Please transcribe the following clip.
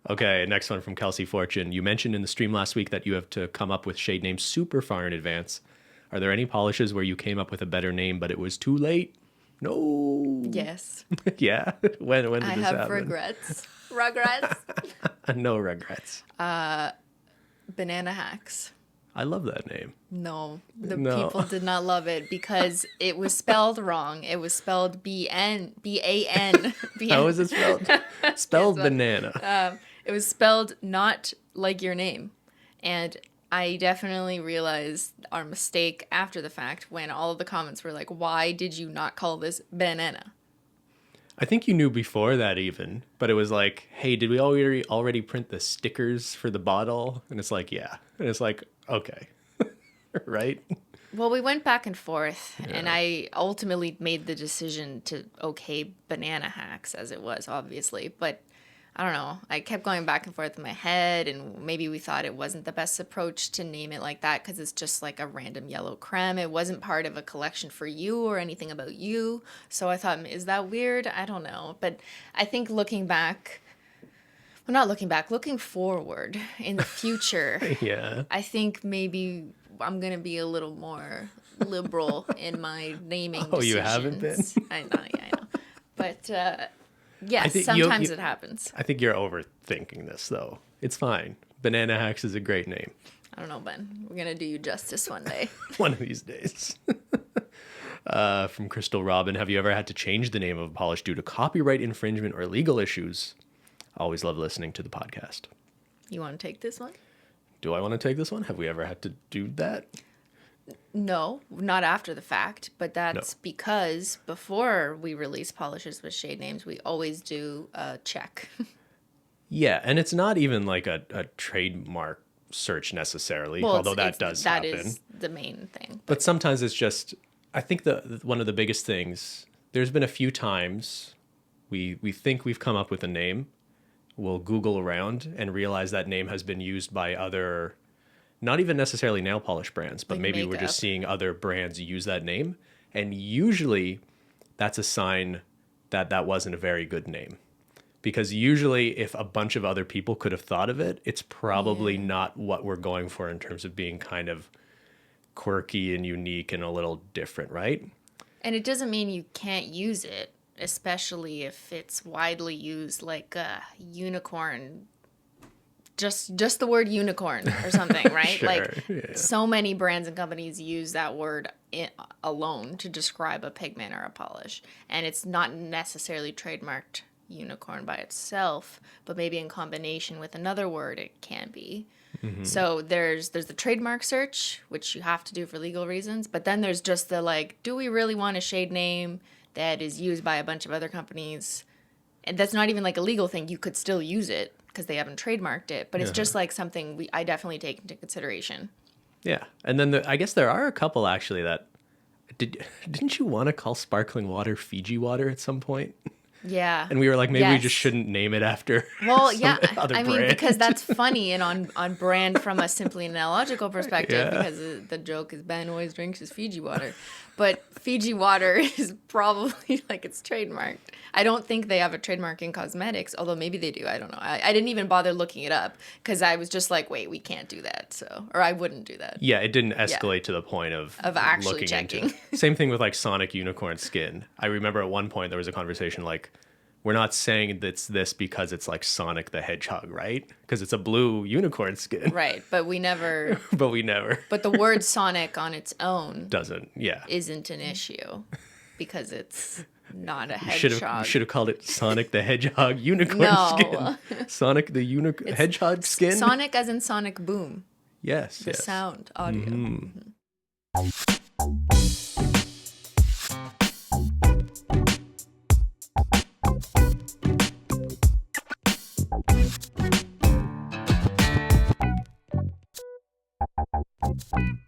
Okay, next one from Kelsey Fortune. You mentioned in the stream last week that you have to come up with shade names super far in advance. Are there any polishes where you came up with a better name, but it was too late? No. Yes. Yeah? When did I this have happen? regrets. Regrets? No regrets. Banana Hacks. I love that name. No, the No. people did not love it because it was spelled wrong. It was spelled B-N-B-A-N. How is it spelled? Spelled banana. It was spelled not like your name. And I definitely realized our mistake after the fact when all of the comments were like, why did you not call this banana? I think you knew before that even, but it was like, hey, did we already print the stickers for the bottle? And it's like, yeah. And it's like, okay. Right? Well, we went back and forth, and I ultimately made the decision to okay Banana Hacks as it was, obviously. But I don't know. I kept going back and forth in my head, and maybe we thought it wasn't the best approach to name it like that because it's just like a random yellow creme. It wasn't part of a collection for you or anything about you. So I thought, is that weird? I don't know. But I think looking back, well, not looking back, looking forward in the future, Yeah. I think maybe I'm going to be a little more liberal in my naming decisions. Oh, you haven't been? I know. But yes, think sometimes it happens. I think you're overthinking this, though. It's fine. Banana Hacks is a great name. I don't know, Ben. We're going to do you justice one day. One of these days. From Crystal Robin, have you ever had to change the name of a polish due to copyright infringement or legal issues? Always love listening to the podcast. You want to take this one? Do I want to take this one? Have we ever had to do that? No, not after the fact, but that's because before we release polishes with shade names, we always do a check. Yeah, and it's not even like a trademark search necessarily, although that does happen. That is the main thing. But sometimes it's just, I think one of the biggest things, there's been a few times we think we've come up with a name. We'll Google around and realize that name has been used by other, not even necessarily nail polish brands, but Like maybe we're makeup. just seeing other brands use that name. And usually that's a sign that that wasn't a very good name. Because usually if a bunch of other people could have thought of it, it's probably not what we're going for in terms of being kind of quirky and unique and a little different, right? And it doesn't mean you can't use it, especially if it's widely used, like unicorn. Just the word unicorn or something, right? Sure, like yeah. so many brands and companies use that word alone to describe a pigment or a polish, and it's not necessarily trademarked unicorn by itself, but maybe in combination with another word it can be. So there's the trademark search, which you have to do for legal reasons, but then there's just the like, do we really want a shade name that is used by a bunch of other companies? And that's not even like a legal thing. You could still use it because they haven't trademarked it, but it's just like something I definitely take into consideration. Yeah. And then I guess there are a couple actually that, didn't you want to call sparkling water Fiji water at some point? Yeah. And we were like, maybe we Yes. just shouldn't name it after Well, some yeah, other I mean, brand. because that's funny and on brand from a simply Nailogical perspective, Yeah. because the joke is Ben always drinks his Fiji water. But Fiji water is probably like it's trademarked. I don't think they have a trademark in cosmetics, although maybe they do. I don't know. I didn't even bother looking it up because I was just like, wait, we can't do that. So, or I wouldn't do that. Yeah, it didn't escalate to the point of actually looking checking. into it. Same thing with like Sonic Unicorn skin. I remember at one point there was a conversation like, we're not saying it's this because it's like Sonic the Hedgehog, right? Because it's a blue unicorn skin. Right, but we never. But we never. But the word Sonic on its own Doesn't, yeah. isn't an issue because it's not a You hedgehog. should have called it Sonic the Hedgehog unicorn No. skin. Sonic the hedgehog skin? Sonic as in Sonic Boom. Yes, The yes. sound, audio. Mhm.